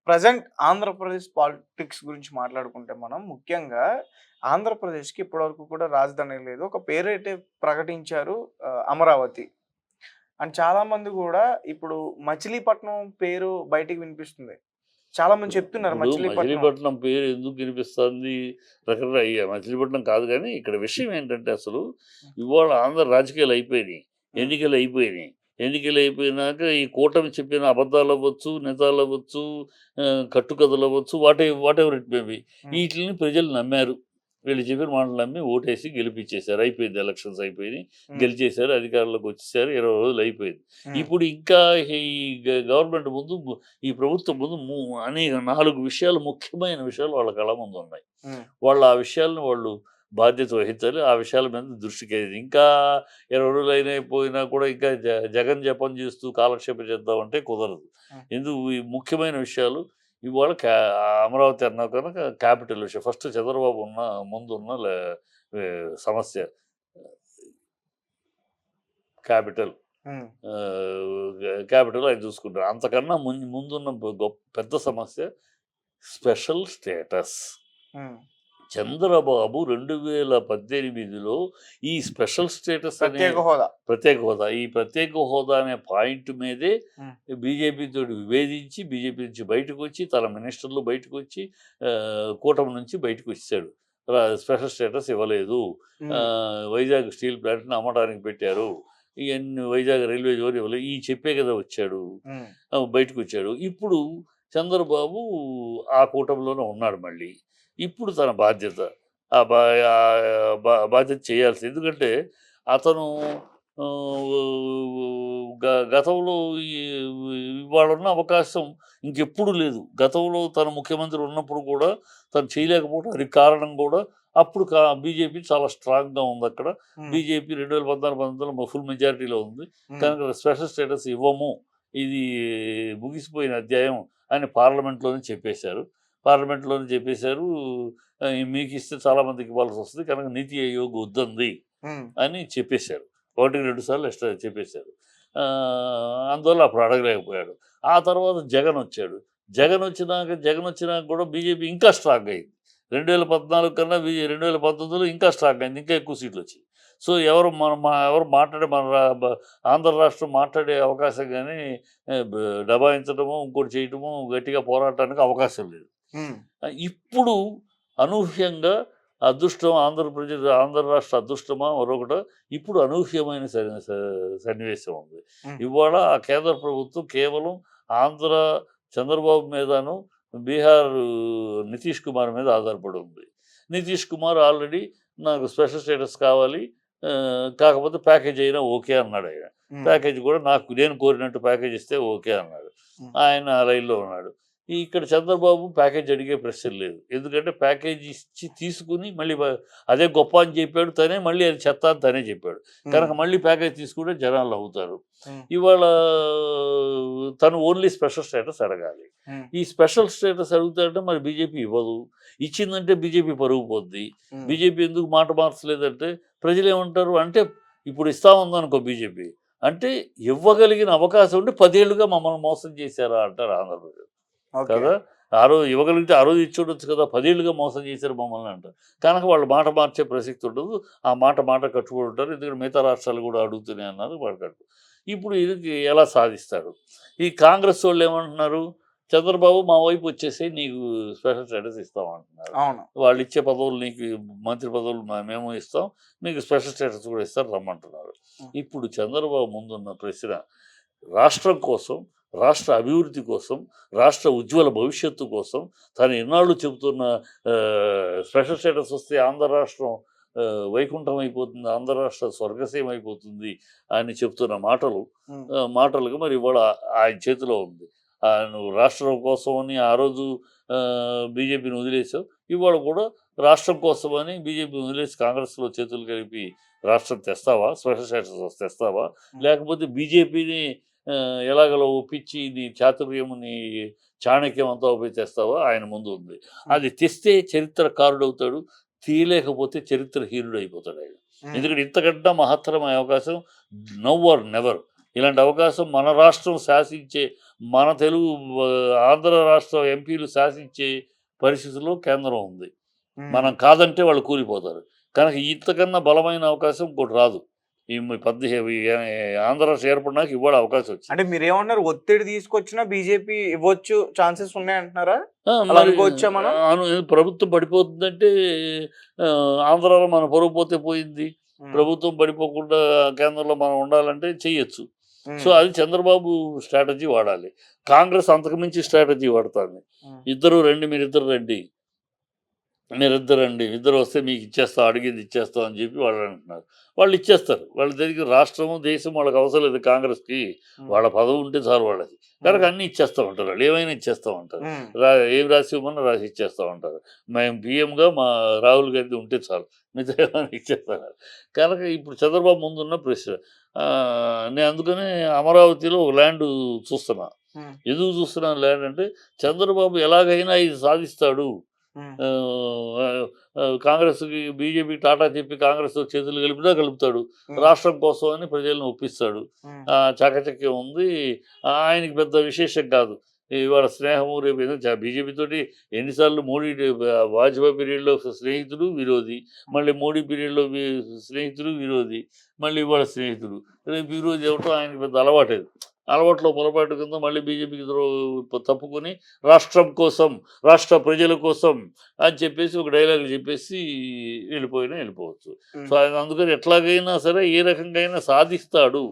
Present Andhra Pradesh politics గురించి మాట్లాడుకుంటే మనం ముఖ్యంగా ఆంధ్రప్రదేశ్‌కి ఇప్పటివరకు కూడా రాజధాని లేదు. ఒక పేరైతే ప్రకటించారు అమరావతి. అండ్ చాలామంది గూడా ఇప్పుడు మచిలీపట్నం పేరు బయటికి వినిపిస్తుంది. చాలామంది చెప్తున్నారు ఇప్పుడు మచిలీపట్నం. మచిలీపట్నం పేరు ఎందుకు వినిపిస్తుంది? రకరకాల మచిలీపట్నం కాదు గానీ, ఇక్కడ విషయం ఏంటంటే అసలు ఇవాళ ఆంధ్ర రాజకీయాలు అయిపోయినాయి. హ్మ్. ఎన్నికలు అయిపోయినాయి. ఎన్నికలు అయిపోయినాక ఈ కూటమి చెప్పిన అబద్ధాలవ్వచ్చు, నిజాలవ్వచ్చు, కట్టుకథలవ్వచ్చు, వాటెవర్ ఇట్ మే బి. హ్మ్. ఈటిలిని ప్రజలు నమ్మారు. వీళ్ళు చెప్పిన మాటలు నమ్మి ఓటేసి గెలిపించేశారు. అయిపోయింది, ఎలక్షన్స్ అయిపోయినాయి. హ్మ్. గెలిచేశారు, అధికారంలోకి వచ్చేసారు. 20 రోజులు అయిపోయింది. హ్మ్. ఇప్పుడు ఇంకా ఈ గవర్నమెంట్ ముందు ఈ ప్రభుత్వం ముందు అనేక 4 విషయాలు, ముఖ్యమైన విషయాలు వాళ్ళ కళ్ళ ముందు ఉన్నాయి. హ్మ్. వాళ్ళు ఆ విషయాలను వాళ్ళు బాధ్యత వహించాలి. ఆ విషయాల మీద దృష్టికెళ్ళింది. ఇంకా 20 రోజులు పోయినా కూడా ఇంకా జగన్ జపం చేస్తూ కాలక్షేపం చేద్దామంటే కుదరదు. హ్మ్. ఈ ముఖ్యమైన విషయాలు ఇవాళ అమరావతి అన్నా కనుక క్యాపిటల్ విషయం. ఫస్ట్ చంద్రబాబు ముందున్న సమస్య క్యాపిటల్. హ్మ్. క్యాపిటల్ ఆయన చూసుకుంటారు. అంతకన్నా ముందున్న పెద్ద సమస్య స్పెషల్ స్టేటస్. హ్మ్. చంద్రబాబు 2018లో ఈ స్పెషల్ స్టేటస్ అనే ప్రత్యేక హోదా. ప్రత్యేక హోదా, ఈ ప్రత్యేక హోదా అనే పాయింట్ మీదే హ్మ్. బీజేపీతోటి విభేదించి, బీజేపీ నుంచి బయటకొచ్చి, తన మినిస్టర్లు బయటకొచ్చి, కూటమి నుంచి బయటకొచ్చేసాడు. స్పెషల్ స్టేటస్ ఇవ్వలేదు. హ్మ్. వైజాగ్ స్టీల్ ప్లాంట్‌ని అమ్మటానికి పెట్టారు. ఇయన్నీ వైజాగ్ రైల్వే జోన్ ఇవ్వలేదు. చెప్పే కదా వచ్చాడు. హ్మ్. బయటకొచ్చాడు. ఇప్పుడు చంద్రబాబు ఆ కూటమిలోనే ఉన్నాడు మళ్ళీ. ఇప్పుడు తన బాధ్యత. ఆ బా బాధ్యత చేయాల్సింది. ఎందుకంటే అతను గతంలో ఈ ఇవాళున్న అవకాశం ఇంకెప్పుడు లేదు. గతంలో తను ముఖ్యమంత్రి ఉన్నప్పుడు కూడా తను చేయలేకపోవడానికి కారణం కూడా అప్పుడు బీజేపీ చాలా స్ట్రాంగ్‌గా ఉందక్కడ. హ్మ్. బీజేపీ 2014, 19లో ఫుల్ మెజారిటీలో ఉంది. హ్మ్. కనుక స్పెషల్ స్టేటస్ ఇవ్వము. ఇది ముగిసిపోయిన అధ్యాయం అని పార్లమెంట్‌లోనే చెప్పేశారు. పార్లమెంట్‌లోనే చెప్పేశారు. మీకిస్తే చాలా మందికి ఇవ్వాల్సొస్తది. కనుక నీతి ఆయోగ్ వద్దంది హ్మ్. అని చెప్పేశారు. ఒకటికి 2 సార్లు ఎక్స్‌ట్రా చెప్పేశారు. అందువల్ల అప్పుడు అడగలేకపోయాడు. ఆ తర్వాత జగనొచ్చాడు. జగనొచ్చినాక కూడా బీజేపీ ఇంకా స్ట్రాంగ్ అయింది. 2014 కన్నా 2019లో ఇంకా స్ట్రాంగ్ అయింది. ఇంకా ఎక్కువ సీట్లొచ్చాయి. సో, ఎవరు మాట్లాడే మన రా బ ఆంధ్ర రాష్ట్రం మాట్లాడే అవకాశం గాని, దబాయించడమో, ఇంకోటి చేయటమో, గట్టిగా పోరాటానికి అవకాశం లేదు. హ్మ్. ఇప్పుడు అనూహ్యంగా అదృష్టం ఆంధ్ర రాష్ట్ర అదృష్టమా మరొకటో ఇప్పుడు అనూహ్యమైన సన్నివేశం ఉంది. హ్మ్. ఇవాళ ఆ కేంద్ర ప్రభుత్వం కేవలం ఆంధ్ర చంద్రబాబు మీదను, బీహార్ నితీష్ కుమార్ మీద ఆధారపడి ఉంది. నితీష్ కుమార్ ఆల్రెడీ నాకు స్పెషల్ స్టేటస్ కావాలి. కాకపోతే ప్యాకేజ్ అయినా ఓకే అన్నాడాయన. హ్మ్. ప్యాకేజ్ కూడా నేను కోరినట్టు ప్యాకేజ్ ఇస్తే ఓకే అన్నాడు. హ్మ్. ఆయన ఆ లైన్‌లో ఉన్నాడు. ఇక్కడ చంద్రబాబు ప్యాకేజ్ అడిగే ప్రశ్న లేదు. ఎందుకంటే ప్యాకేజ్ ఇచ్చి తీసుకొని మళ్ళీ అదే గొప్ప అని చెప్పాడు తనే. మళ్ళీ అది చెత్త అని తనే చెప్పాడు. హ్మ్. కనుక మళ్ళీ ప్యాకేజ్ తీసుకుంటే జనాలు నవ్వుతారు. హ్మ్. ఇవాళ తను ఓన్లీ స్పెషల్ స్టేటస్ అడగాలి. హ్మ్. ఈ స్పెషల్ స్టేటస్ అడుగుతాడంటే మరి బీజేపీ ఇవ్వదు. ఇచ్చిందంటే బీజేపీ పరువు పోద్ది. హ్మ్. బీజేపీ ఎందుకు మాట మార్చలేదంటే ప్రజలేమంటారు అంటే ఇప్పుడు ఇస్తాముందనుకో బీజేపీ. అంటే ఇవ్వగలిగిన అవకాశం ఉండి 10 ఏళ్లుగా మమ్మల్ని మోసం చేశారా అంటారు ఆంధ్ర ప్రజలు. ఓకే. కదా! ఆ రోజు ఇవ్వగలిగితే ఆ రోజు ఇచ్చుండొచ్చు కదా! 10 ఏళ్లుగా మోసం చేశారు మమ్మల్ని అంటారు. కనుక వాళ్ళు మాట మార్చే ప్రసక్తి ఉండదు. ఆ మాట కట్టుబడి ఉంటారు. ఎందుకంటే మిగతా రాష్ట్రాలు కూడా అడుగుతూనే అన్నారు. వాళ్ళు కట్టు ఇప్పుడు ఇది ఎలా సాధిస్తాడు? ఈ కాంగ్రెస్ వోళ్ళేమంటున్నారు? చంద్రబాబు మా వైపు వచ్చేసేయి నీకు స్పెషల్ స్టేటస్ ఇస్తాం అంటున్నారు. అవును. వాళ్ళిచ్చే పదవులు నీకు మంత్రి పదవులు మేము ఇస్తాం. మీకు స్పెషల్ స్టేటస్ కూడా ఇస్తారు రమ్మంటున్నారు. హ్మ్. ఇప్పుడు చంద్రబాబు ముందున్న ప్రశ్న రాష్ట్రం కోసం, రాష్ట్ర అభివృద్ధి కోసం, రాష్ట్ర ఉజ్వల భవిష్యత్తు కోసం తను ఎన్నాళ్ళు చెబుతున్న స్పెషల్ స్టేటస్ వస్తే ఆంధ్ర రాష్ట్రం వైకుంఠం అయిపోతుంది, ఆంధ్ర రాష్ట్రం స్వర్గసీమ అయిపోతుంది అని చెప్తున్న హ్మ్. మాటలుగా మరి ఇవాళ ఆయన చేతిలో ఉంది. నువ్వు రాష్ట్రం కోసమని ఆ రోజు బీజేపీని వదిలేసావు. ఇవాళ కూడా రాష్ట్రం కోసమని బీజేపీని వదిలేసి కాంగ్రెస్‌లో చేతులు కలిపి రాష్ట్రం తెస్తావా? Special status తెస్తావా? హ్మ్. లేకపోతే బీజేపీని ఎలాగోలా ఒప్పించి నీ చాతుర్యం, నీ చాణక్యం అంతా ఉపయోగిస్తావా ఆయన ముందు ఉంది. హ్మ్. అది తెస్తే చరిత్రకారుడవుతాడు. తీయలేకపోతే చరిత్రహీనుడయిపోతాడాయన. హ్మ్. ఎందుకంటే ఇంతకంటే మహత్తరమైన అవకాశం నౌ ఆర్ నెవర్. ఇలాంటి అవకాశం మన రాష్ట్రం శాసించే మన తెలుగు ఆంధ్ర రాష్ట్ర ఎంపీలు శాసించే పరిస్థితుల్లో కేంద్రం ఉంది. మనం కాదంటే వాళ్ళు కూలిపోతారు. కనుక ఇంతకన్నా బలమైన అవకాశం ఇంకోటి రాదు. ఈ 17 ఆంధ్ర రాష్ట్రం ఏర్పడినాక ఇవాళ అవకాశం వచ్చింది. అంటే మీరేమన్నారు, ఒత్తిడి తీసుకొచ్చినా బీజేపీ ఇవ్వచ్చు ఛాన్సెస్ ఉన్నాయంటున్నారా? అలా మరి అనుకోవచ్చా మనం? ప్రభుత్వం పడిపోతుందంటే ఆంధ్రాలో మన పరువు పోతే పోయింది. హ్మ్. ప్రభుత్వం పడిపోకుండా కేంద్రంలో మనం ఉండాలంటే చెయ్యొచ్చు. హ్మ్. సో అది చంద్రబాబు స్ట్రాటజీ వాడాలి. కాంగ్రెస్ అంతకుమించి స్ట్రాటజీ వాడుతుంది. హ్మ్. ఇద్దరు రండి, మీరిద్దరు రండి, మీరిద్దరు రండి, ఇద్దరు వస్తే మీకు ఇచ్చేస్తాం, అడిగింది ఇచ్చేస్తాం అని చెప్పి వాళ్ళు అంటున్నారు. వాళ్ళు ఇచ్చేస్తారు. వాళ్ళ దగ్గర రాష్ట్రము దేశం వాళ్ళకి అవసరం లేదు. కాంగ్రెస్కి వాళ్ళ పదవి ఉంటే చాలు వాళ్ళకి. కనుక అన్నీ ఇచ్చేస్తూ ఉంటారు. వాళ్ళు ఏమైనా ఇచ్చేస్తూ ఉంటారు. ఏం రాసి ఇవ్వమన్నా రాసి ఇచ్చేస్తూ ఉంటారు. మేము పిఎంగా మా రాహుల్ గాంధీ ఉంటే చాలు, మిగతా ఏమైనా ఇచ్చేస్తున్నారు. కనుక ఇప్పుడు చంద్రబాబు ముందున్న ప్రశ్న, నేను అందుకనే అమరావతిలో ఒక ల్యాండ్ చూస్తున్నా. ఎందుకు చూస్తున్నాను ల్యాండ్ అంటే, చంద్రబాబు ఎలాగైనా ఇది సాధిస్తాడు. కాంగ్రెస్కి బీజేపీకి టాటా చెప్పి కాంగ్రెస్తో చేతులు కలుపుతాడు. రాష్ట్రం కోసం అని ప్రజలను ఒప్పిస్తాడు. చాకచక్యం ఉంది. ఆయనకి పెద్ద విశేషం కాదు. ఇవాళ స్నేహము రేపు ఏదో బీజేపీ తోటి ఎన్నిసార్లు మోడీ వాజ్పేయి పీరియడ్లో స్నేహితుడు విరోధి, మళ్ళీ మోడీ పీరియడ్లో స్నేహితుడు విరోధి, మళ్ళీ ఇవాళ స్నేహితుడు, రేపు విరోధి అవ్వటం ఆయనకి పెద్ద అలవాటేది. అలవాట్లో పొరపాటు కింద మళ్ళీ బీజేపీకి తప్పుకొని రాష్ట్రం కోసం, రాష్ట్ర ప్రజల కోసం అని చెప్పేసి ఒక డైలాగ్ చెప్పేసి వెళ్ళిపోవచ్చు. సో ఆయన అందుకని ఎట్లాగైనా సరే ఏ రకంగా అయినా సాధిస్తాడు.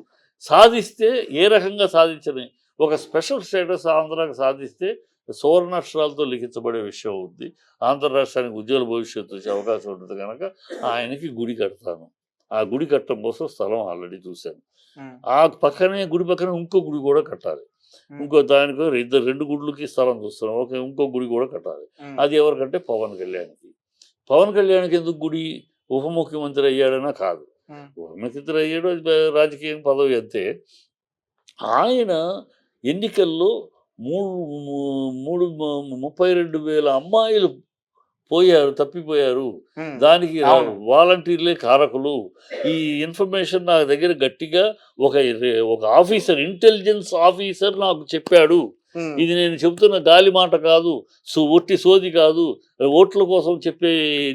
సాధిస్తే ఏ రకంగా సాధించని ఒక స్పెషల్ స్టేటస్ ఆంధ్రాకి సాధిస్తే సువర్ణాక్షరాలతో లిఖించబడే విషయం ఉంది. ఆంధ్ర రాష్ట్రానికి ఉజ్వల భవిష్యత్తు వచ్చే అవకాశం ఉంటుంది. కనుక ఆయనకి గుడి కడతాను. ఆ గుడి కట్టడం కోసం స్థలం ఆల్రెడీ చూశాను. ఆ పక్కనే గుడి పక్కనే ఇంకో గుడి కూడా కట్టాలి. ఇంకో దానికి రెండు గుడులకి స్థలం చూస్తున్నాం. ఇంకో గుడి కూడా కట్టాలి. అది ఎవరికంటే పవన్ కళ్యాణ్కి. పవన్ కళ్యాణ్కి ఎందుకు గుడి? ఉప ముఖ్యమంత్రి అయ్యాడనా? కాదు. ఉప ముఖ్యమంత్రి అయ్యాడు, అది రాజకీయ పదవి అంతే. ఆయన ఎన్నికల్లో 32,000 అమ్మాయిలు తప్పిపోయారు. దానికి వాలంటీర్లే కారకులు. ఈ ఇన్ఫర్మేషన్ నా దగ్గర గట్టిగా ఒక ఆఫీసర్, ఇంటెలిజెన్స్ ఆఫీసర్ నాకు చెప్పాడు. ఇది నేను చెబుతున్న గాలి మాట కాదు, ఒట్టి సోది కాదు, ఓట్ల కోసం చెప్పే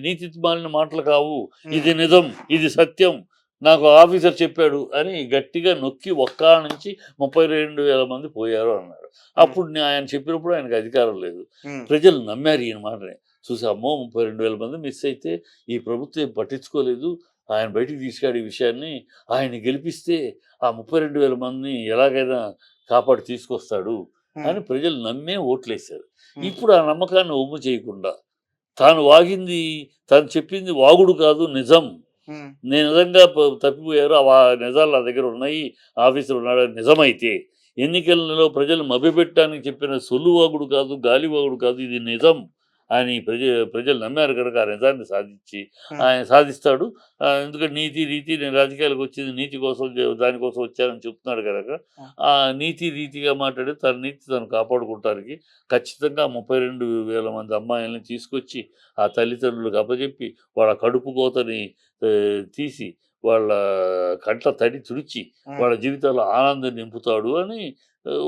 నీతి మాలిన మాటలు కావు. ఇది నిజం, ఇది సత్యం, నాకు ఆఫీసర్ చెప్పాడు అని గట్టిగా నొక్కి ఒక్క నుంచి 32,000 మంది పోయారు అన్నాడు. అప్పుడు ఆయన చెప్పినప్పుడు ఆయనకు అధికారం లేదు. ప్రజలు నమ్మారు ఈయన మాటని. చూసి అమ్మో 32,000 మంది మిస్ అయితే ఈ ప్రభుత్వం పట్టించుకోలేదు, ఆయన బయటికి తీసుకాడు ఈ విషయాన్ని, ఆయన గెలిపిస్తే ఆ 32,000 మందిని ఎలాగైనా కాపాడి తీసుకొస్తాడు అని ప్రజలు నమ్మే ఓట్లేశారు. ఇప్పుడు ఆ నమ్మకాన్ని ఒమ్ము చేయకుండా తాను చెప్పింది వాగుడు కాదు, నిజం, నేను నిజంగా తప్పిపోయారు, ఆ నిజాలు నా దగ్గర ఉన్నాయి, ఆఫీసర్ ఉన్నాడని నిజమైతే, ఎన్నికలలో ప్రజలు మభ్యపెట్టడానికి చెప్పిన సొల్లువాగుడు కాదు, గాలివాగుడు కాదు, ఇది నిజం అని ప్రజలు నమ్మారు కనుక ఆ నిజాన్ని ఆయన సాధిస్తాడు. ఎందుకంటే నీతి రీతి, నేను రాజకీయాలకు వచ్చింది నీతి కోసం, దానికోసం వచ్చానని చెప్తున్నాడు కనుక ఆ నీతి రీతిగా మాట్లాడి తన నీతి తను కాపాడుకోవటానికి ఖచ్చితంగా 32,000 మంది అమ్మాయిల్ని తీసుకొచ్చి ఆ తల్లిదండ్రులకు అప్పచెప్పి వాళ్ళ కడుపు కోతని తీసి వాళ్ళ కంట తడి తుడిచి వాళ్ళ జీవితాల్లో ఆనందం నింపుతాడు అని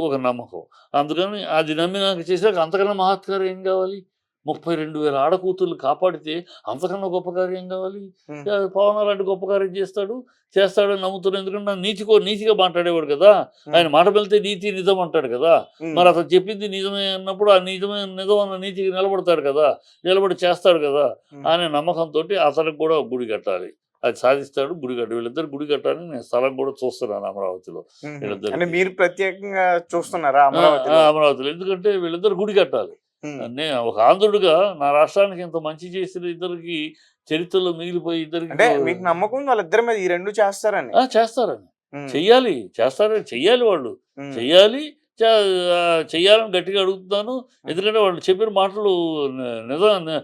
ఒక నమ్మకం. అందుకని అది నమ్మినాక చేశాక అంతకన్నా మహత్కారం ఏం కావాలి? 32,000 ఆడకూతుర్లు కాపాడితే అంతకన్నా గొప్ప కార్యం కావాలి? పవన్ అలాంటి గొప్ప కార్యం చేస్తాడని నమ్ముతున్నాను. ఎందుకంటే నీతిగా మాట్లాడేవాడు కదా. ఆయన మాట వెళ్తే నీతి నిజం అంటాడు కదా. మరి అతను చెప్పింది నిజమే అన్నప్పుడు ఆ నిజం అన్న నీతికి నిలబడతాడు కదా, నిలబడి చేస్తాడు కదా అనే నమ్మకంతో అతనికి కూడా గుడి కట్టాలి. అది సాధిస్తాడు. గుడి కట్టాలి. వీళ్ళిద్దరు గుడి కట్టాలని నేను స్థలం కూడా చూస్తున్నాను అమరావతిలో. వీళ్ళిద్దరు మీరు ప్రత్యేకంగా చూస్తున్నారా అమరావతిలో? ఎందుకంటే వీళ్ళిద్దరు గుడి కట్టాలి. నేను ఒక ఆంధ్రుడిగా నా రాష్ట్రానికి ఇంత మంచి చేసిన ఇద్దరికి చరిత్రలో మిగిలిపోయి ఇద్దరికి మీకు నమ్మకం వాళ్ళిద్దరి మీద ఈ రెండు చేస్తారని చెయ్యాలి వాళ్ళు చెయ్యాలని గట్టిగా అడుగుతున్నాను. ఎందుకంటే వాళ్ళు చెప్పిన మాటలు నిజం